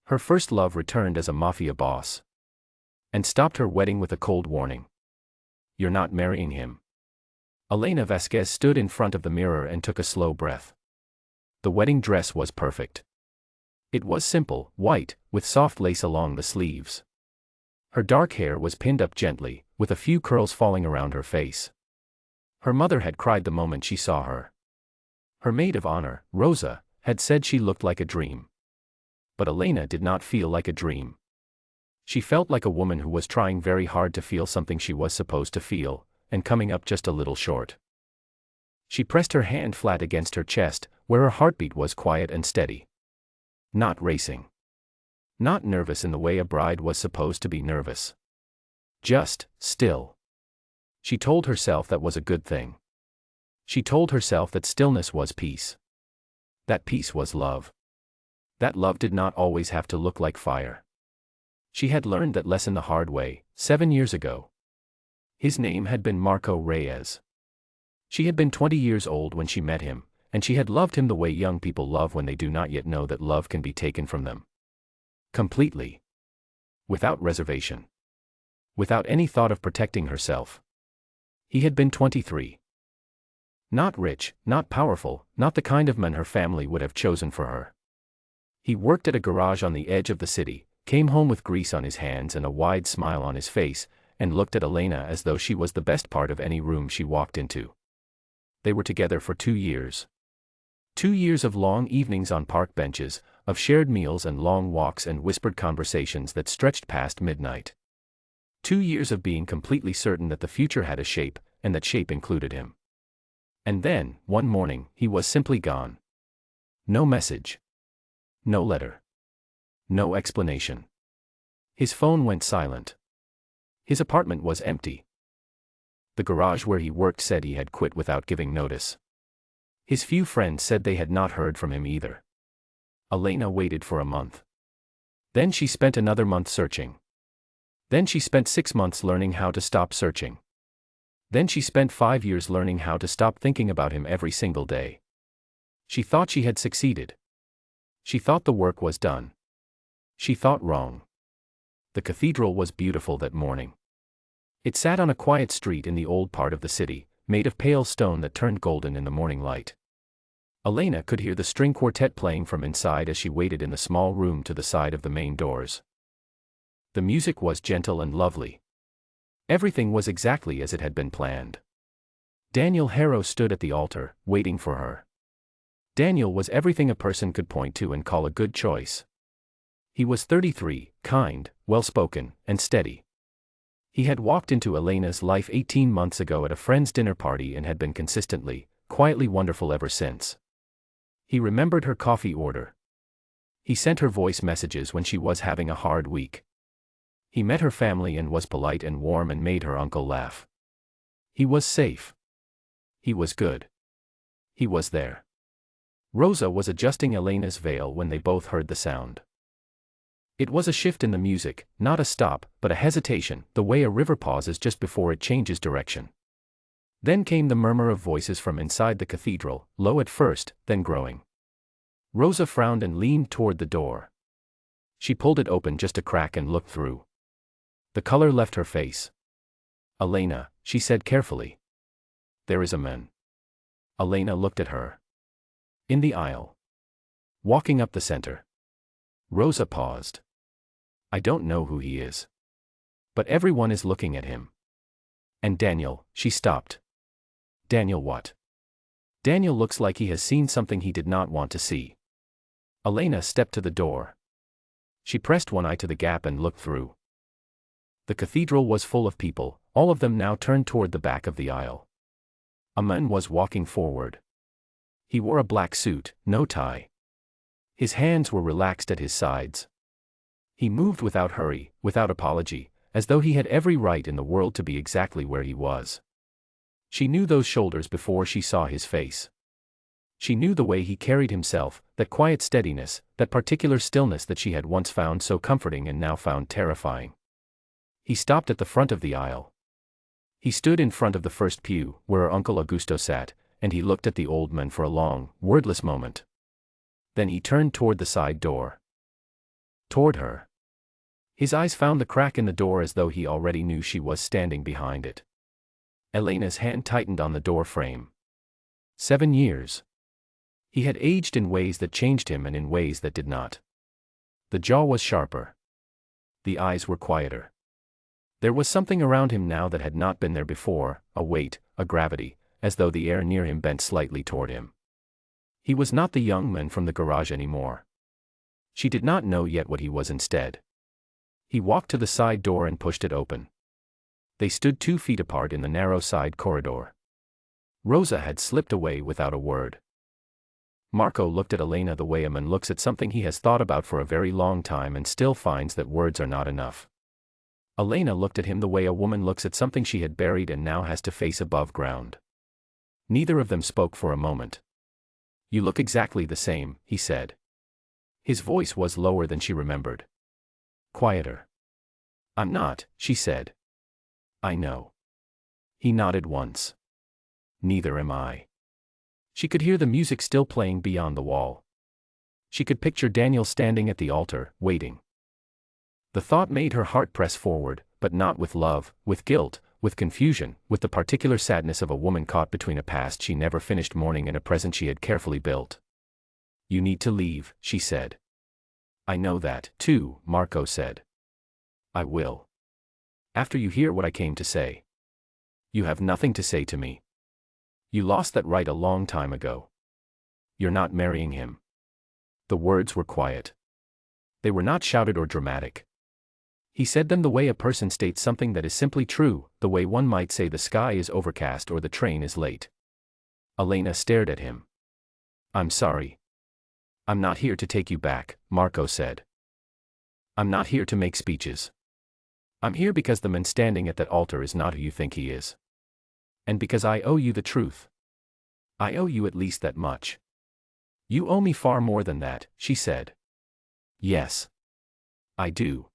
Her first love returned as a Mafia boss. And stopped her wedding with a cold warning. You're not marrying him. Elena Vasquez stood in front of the mirror and took a slow breath. The wedding dress was perfect. It was simple, white, with soft lace along the sleeves. Her dark hair was pinned up gently, with a few curls falling around her face. Her mother had cried the moment she saw her. Her maid of honor, Rosa, had said she looked like a dream. But Elena did not feel like a dream. She felt like a woman who was trying very hard to feel something she was supposed to feel, and coming up just a little short. She pressed her hand flat against her chest, where her heartbeat was quiet and steady. Not racing. Not nervous in the way a bride was supposed to be nervous. Just still. She told herself that was a good thing. She told herself that stillness was peace. That peace was love. That love did not always have to look like fire. She had learned that lesson the hard way, 7 years ago. His name had been Marco Reyes. She had been 20 years old when she met him, and she had loved him the way young people love when they do not yet know that love can be taken from them. Completely. Without reservation. Without any thought of protecting herself. He had been 23. Not rich, not powerful, not the kind of man her family would have chosen for her. He worked at a garage on the edge of the city, came home with grease on his hands and a wide smile on his face, and looked at Elena as though she was the best part of any room she walked into. They were together for 2 years. 2 years of long evenings on park benches, of shared meals and long walks and whispered conversations that stretched past midnight. 2 years of being completely certain that the future had a shape, and that shape included him. And then, one morning, he was simply gone. No message. No letter. No explanation. His phone went silent. His apartment was empty. The garage where he worked said he had quit without giving notice. His few friends said they had not heard from him either. Elena waited for a month. Then she spent another month searching. Then she spent 6 months learning how to stop searching. Then she spent 5 years learning how to stop thinking about him every single day. She thought she had succeeded. She thought the work was done. She thought wrong. The cathedral was beautiful that morning. It sat on a quiet street in the old part of the city, made of pale stone that turned golden in the morning light. Elena could hear the string quartet playing from inside as she waited in the small room to the side of the main doors. The music was gentle and lovely. Everything was exactly as it had been planned. Daniel Harrow stood at the altar, waiting for her. Daniel was everything a person could point to and call a good choice. He was 33, kind, well-spoken, and steady. He had walked into Elena's life 18 months ago at a friend's dinner party and had been consistently, quietly wonderful ever since. He remembered her coffee order. He sent her voice messages when she was having a hard week. He met her family and was polite and warm and made her uncle laugh. He was safe. He was good. He was there. Rosa was adjusting Elena's veil when they both heard the sound. It was a shift in the music, not a stop, but a hesitation, the way a river pauses just before it changes direction. Then came the murmur of voices from inside the cathedral, low at first, then growing. Rosa frowned and leaned toward the door. She pulled it open just a crack and looked through. The color left her face. "Elena," she said carefully. "There is a man." Elena looked at her. In the aisle. Walking up the center. Rosa paused. "I don't know who he is. But everyone is looking at him." "And Daniel," she stopped. "Daniel what?" "Daniel looks like he has seen something he did not want to see." Elena stepped to the door. She pressed one eye to the gap and looked through. The cathedral was full of people, all of them now turned toward the back of the aisle. A man was walking forward. He wore a black suit, no tie. His hands were relaxed at his sides. He moved without hurry, without apology, as though he had every right in the world to be exactly where he was. She knew those shoulders before she saw his face. She knew the way he carried himself, that quiet steadiness, that particular stillness that she had once found so comforting and now found terrifying. He stopped at the front of the aisle. He stood in front of the first pew, where her Uncle Augusto sat, and he looked at the old man for a long, wordless moment. Then he turned toward the side door. toward her. His eyes found the crack in the door as though he already knew she was standing behind it. Elena's hand tightened on the door frame. 7 years. He had aged in ways that changed him and in ways that did not. The jaw was sharper. The eyes were quieter. There was something around him now that had not been there before, a weight, a gravity, as though the air near him bent slightly toward him. He was not the young man from the garage anymore. She did not know yet what he was instead. He walked to the side door and pushed it open. They stood 2 feet apart in the narrow side corridor. Rosa had slipped away without a word. Marco looked at Elena the way a man looks at something he has thought about for a very long time and still finds that words are not enough. Elena looked at him the way a woman looks at something she had buried and now has to face above ground. Neither of them spoke for a moment. "You look exactly the same," he said. His voice was lower than she remembered. Quieter. "I'm not," she said. "I know." He nodded once. "Neither am I." She could hear the music still playing beyond the wall. She could picture Daniel standing at the altar, waiting. The thought made her heart press forward, but not with love, with guilt, with confusion, with the particular sadness of a woman caught between a past she never finished mourning and a present she had carefully built. "You need to leave," she said. "I know that, too," Marco said. "I will. After you hear what I came to say. You have nothing to say to me. You lost that right a long time ago. You're not marrying him." The words were quiet. They were not shouted or dramatic. He said them the way a person states something that is simply true, the way one might say the sky is overcast or the train is late. Elena stared at him. "I'm sorry. I'm not here to take you back," Marco said. "I'm not here to make speeches. I'm here because the man standing at that altar is not who you think he is. And because I owe you the truth. I owe you at least that much." "You owe me far more than that," she said. "Yes. I do."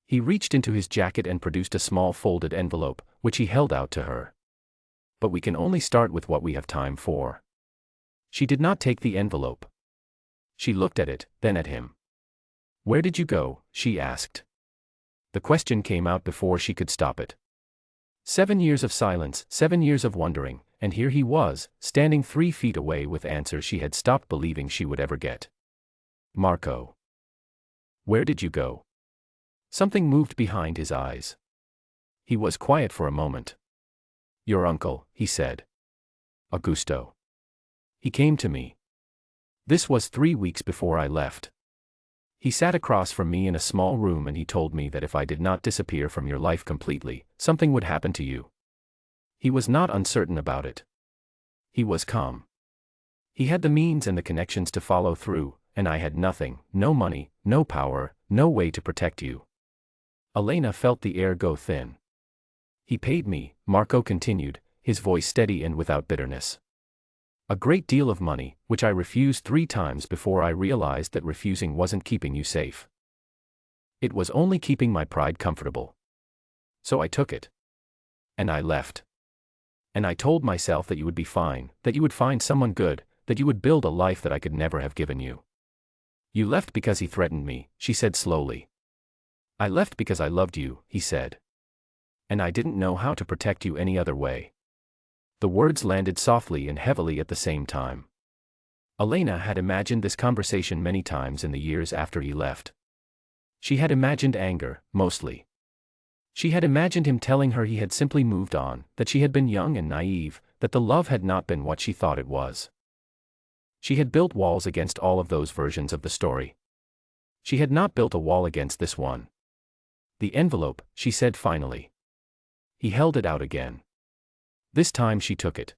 He reached into his jacket and produced a small folded envelope, which he held out to her. "But we can only start with what we have time for." She did not take the envelope. She looked at it, then at him. "Where did you go?" she asked. The question came out before she could stop it. 7 years of silence, 7 years of wondering, and here he was, standing 3 feet away with answers she had stopped believing she would ever get. "Marco. Where did you go?" Something moved behind his eyes. He was quiet for a moment. "Your uncle," he said. "Augusto. He came to me. This was 3 weeks before I left. He sat across from me in a small room and he told me that if I did not disappear from your life completely, something would happen to you." He was not uncertain about it. He was calm. He had the means and the connections to follow through, and I had nothing, no money, no power, no way to protect you. Elena felt the air go thin. "He paid me," Marco continued, his voice steady and without bitterness. "A great deal of money, which I refused 3 times before I realized that refusing wasn't keeping you safe. It was only keeping my pride comfortable. So I took it. And I left. And I told myself that you would be fine, that you would find someone good, that you would build a life that I could never have given you. You left because he threatened me," she said slowly. "I left because I loved you," he said. "And I didn't know how to protect you any other way." The words landed softly and heavily at the same time. Elena had imagined this conversation many times in the years after he left. She had imagined anger, mostly. She had imagined him telling her he had simply moved on, that she had been young and naive, that the love had not been what she thought it was. She had built walls against all of those versions of the story. She had not built a wall against this one. "The envelope," she said finally. He held it out again. This time she took it.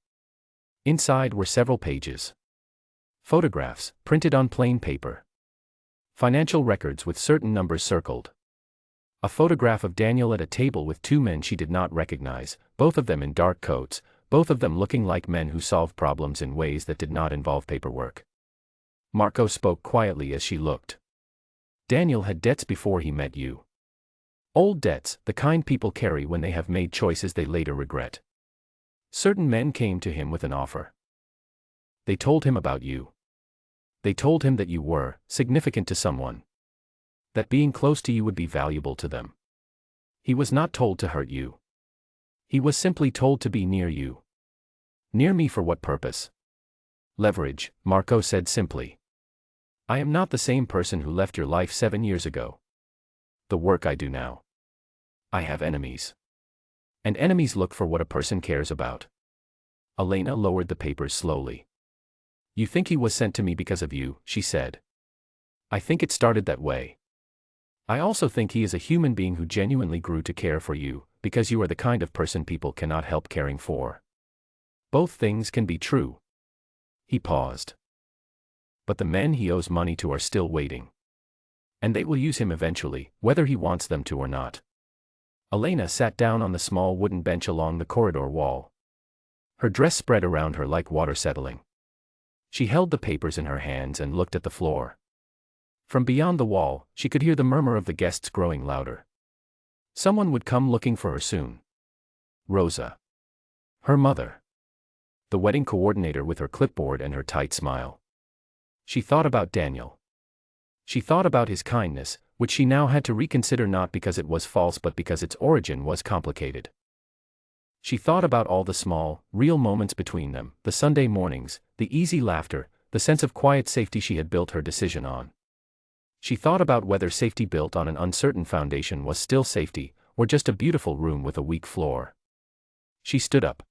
Inside were several pages. Photographs, printed on plain paper. Financial records with certain numbers circled. A photograph of Daniel at a table with 2 men she did not recognize, both of them in dark coats, both of them looking like men who solved problems in ways that did not involve paperwork. Marco spoke quietly as she looked. "Daniel had debts before he met you. Old debts, the kind people carry when they have made choices they later regret. Certain men came to him with an offer. They told him about you. They told him that you were significant to someone. That being close to you would be valuable to them. He was not told to hurt you. He was simply told to be near you. Near me for what purpose? Leverage, Marco said simply. I am not the same person who left your life 7 years ago. The work I do now. I have enemies. And enemies look for what a person cares about. Elena lowered the papers slowly. You think he was sent to me because of you, she said. I think it started that way. I also think he is a human being who genuinely grew to care for you, because you are the kind of person people cannot help caring for. Both things can be true. He paused. But the men he owes money to are still waiting. And they will use him eventually, whether he wants them to or not. Elena sat down on the small wooden bench along the corridor wall. Her dress spread around her like water settling. She held the papers in her hands and looked at the floor. From beyond the wall, she could hear the murmur of the guests growing louder. Someone would come looking for her soon. Rosa. Her mother. The wedding coordinator with her clipboard and her tight smile. She thought about Daniel. She thought about his kindness, which she now had to reconsider not because it was false but because its origin was complicated. She thought about all the small, real moments between them, the Sunday mornings, the easy laughter, the sense of quiet safety she had built her decision on. She thought about whether safety built on an uncertain foundation was still safety, or just a beautiful room with a weak floor. She stood up.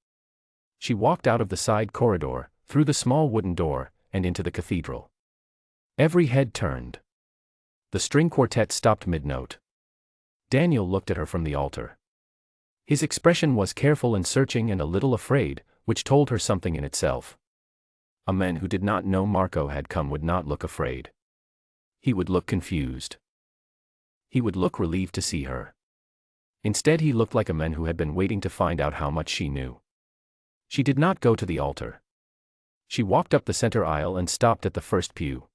She walked out of the side corridor, through the small wooden door, and into the cathedral. Every head turned. The string quartet stopped mid-note. Daniel looked at her from the altar. His expression was careful and searching and a little afraid, which told her something in itself. A man who did not know Marco had come would not look afraid. He would look confused. He would look relieved to see her. Instead he looked like a man who had been waiting to find out how much she knew. She did not go to the altar. She walked up the center aisle and stopped at the first pew.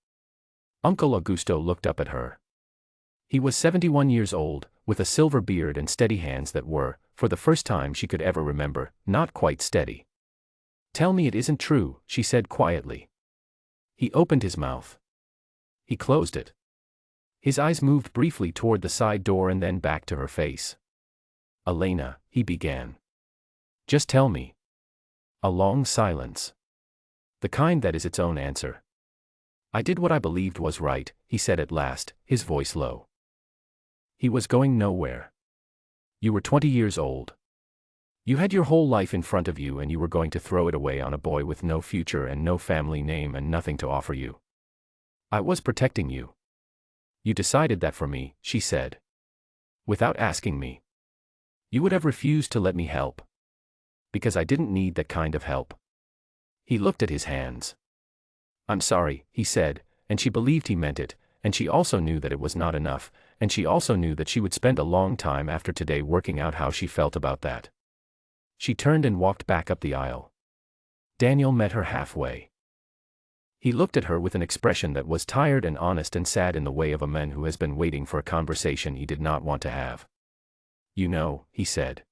Uncle Augusto looked up at her. He was 71 years old, with a silver beard and steady hands that were, for the first time she could ever remember, not quite steady. Tell me it isn't true, she said quietly. He opened his mouth. He closed it. His eyes moved briefly toward the side door and then back to her face. Elena, he began. Just tell me. A long silence. The kind that is its own answer. I did what I believed was right, he said at last, his voice low. He was going nowhere. You were 20 years old. You had your whole life in front of you and you were going to throw it away on a boy with no future and no family name and nothing to offer you. I was protecting you. You decided that for me, she said. Without asking me. You would have refused to let me help. Because I didn't need that kind of help. He looked at his hands. I'm sorry, he said, and she believed he meant it, and she also knew that it was not enough, and she also knew that she would spend a long time after today working out how she felt about that. She turned and walked back up the aisle. Daniel met her halfway. He looked at her with an expression that was tired and honest and sad in the way of a man who has been waiting for a conversation he did not want to have. You know, he said.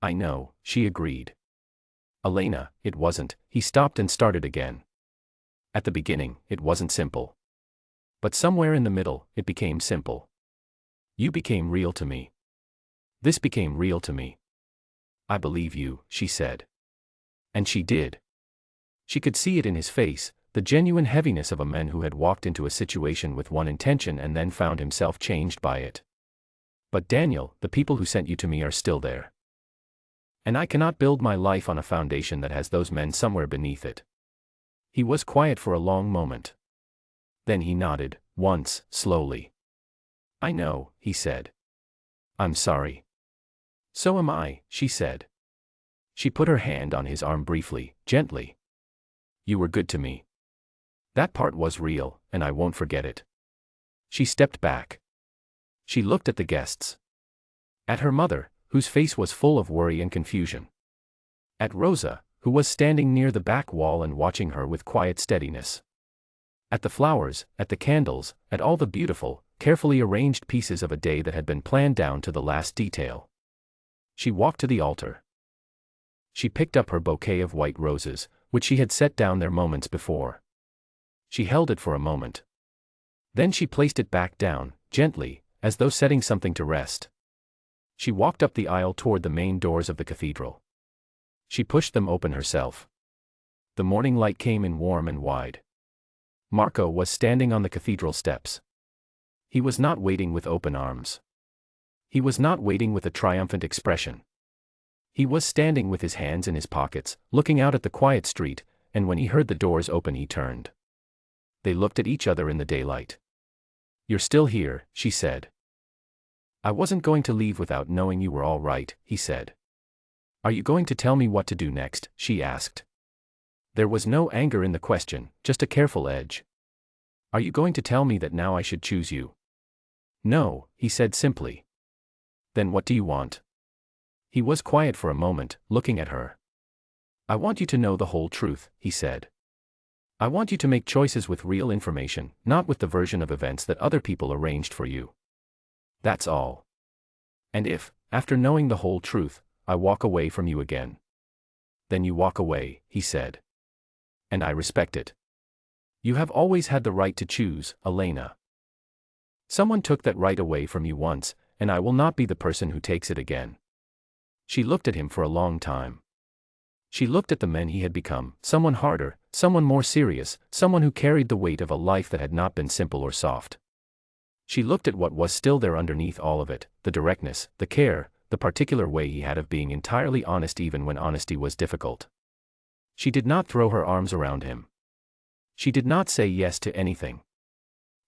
I know, she agreed. Elena, it wasn't, he stopped and started again. At the beginning, it wasn't simple. But somewhere in the middle, it became simple. You became real to me. This became real to me. I believe you, she said. And she did. She could see it in his face, the genuine heaviness of a man who had walked into a situation with one intention and then found himself changed by it. But Daniel, the people who sent you to me are still there. And I cannot build my life on a foundation that has those men somewhere beneath it. He was quiet for a long moment. Then he nodded, once, slowly. I know, he said. I'm sorry. So am I, she said. She put her hand on his arm briefly, gently. You were good to me. That part was real, and I won't forget it. She stepped back. She looked at the guests. At her mother, whose face was full of worry and confusion. At Rosa, who was standing near the back wall and watching her with quiet steadiness. At the flowers, at the candles, at all the beautiful, carefully arranged pieces of a day that had been planned down to the last detail. She walked to the altar. She picked up her bouquet of white roses, which she had set down there moments before. She held it for a moment. Then she placed it back down, gently, as though setting something to rest. She walked up the aisle toward the main doors of the cathedral. She pushed them open herself. The morning light came in warm and wide. Marco was standing on the cathedral steps. He was not waiting with open arms. He was not waiting with a triumphant expression. He was standing with his hands in his pockets, looking out at the quiet street, and when he heard the doors open he turned. They looked at each other in the daylight. "You're still here," she said. "I wasn't going to leave without knowing you were all right," he said. "Are you going to tell me what to do next?" she asked. There was no anger in the question, just a careful edge. "Are you going to tell me that now I should choose you?" "No," he said simply. "Then what do you want?" He was quiet for a moment, looking at her. "I want you to know the whole truth," he said. "I want you to make choices with real information, not with the version of events that other people arranged for you. That's all. And if, after knowing the whole truth, I walk away from you again, then you walk away," he said. "And I respect it. You have always had the right to choose, Elena. Someone took that right away from you once, and I will not be the person who takes it again." She looked at him for a long time. She looked at the men he had become, someone harder, someone more serious, someone who carried the weight of a life that had not been simple or soft. She looked at what was still there underneath all of it, the directness, the care, the particular way he had of being entirely honest even when honesty was difficult. She did not throw her arms around him. She did not say yes to anything.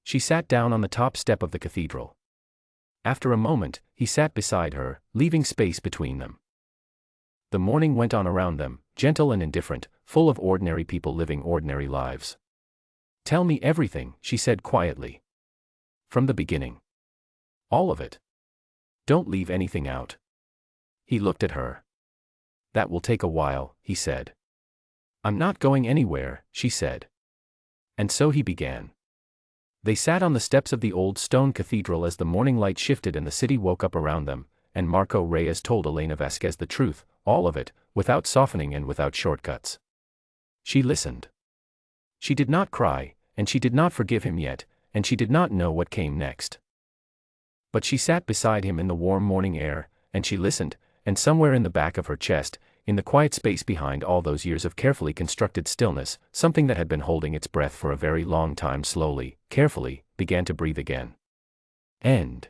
She sat down on the top step of the cathedral. After a moment, he sat beside her, leaving space between them. The morning went on around them, gentle and indifferent, full of ordinary people living ordinary lives. "Tell me everything," she said quietly. "From the beginning. All of it. Don't leave anything out." He looked at her. "That will take a while," he said. "I'm not going anywhere," she said. And so he began. They sat on the steps of the old stone cathedral as the morning light shifted and the city woke up around them, and Marco Reyes told Elena Vasquez the truth, all of it, without softening and without shortcuts. She listened. She did not cry, and she did not forgive him yet, and she did not know what came next. But she sat beside him in the warm morning air, and she listened, and somewhere in the back of her chest, in the quiet space behind all those years of carefully constructed stillness, something that had been holding its breath for a very long time slowly, carefully, began to breathe again. End.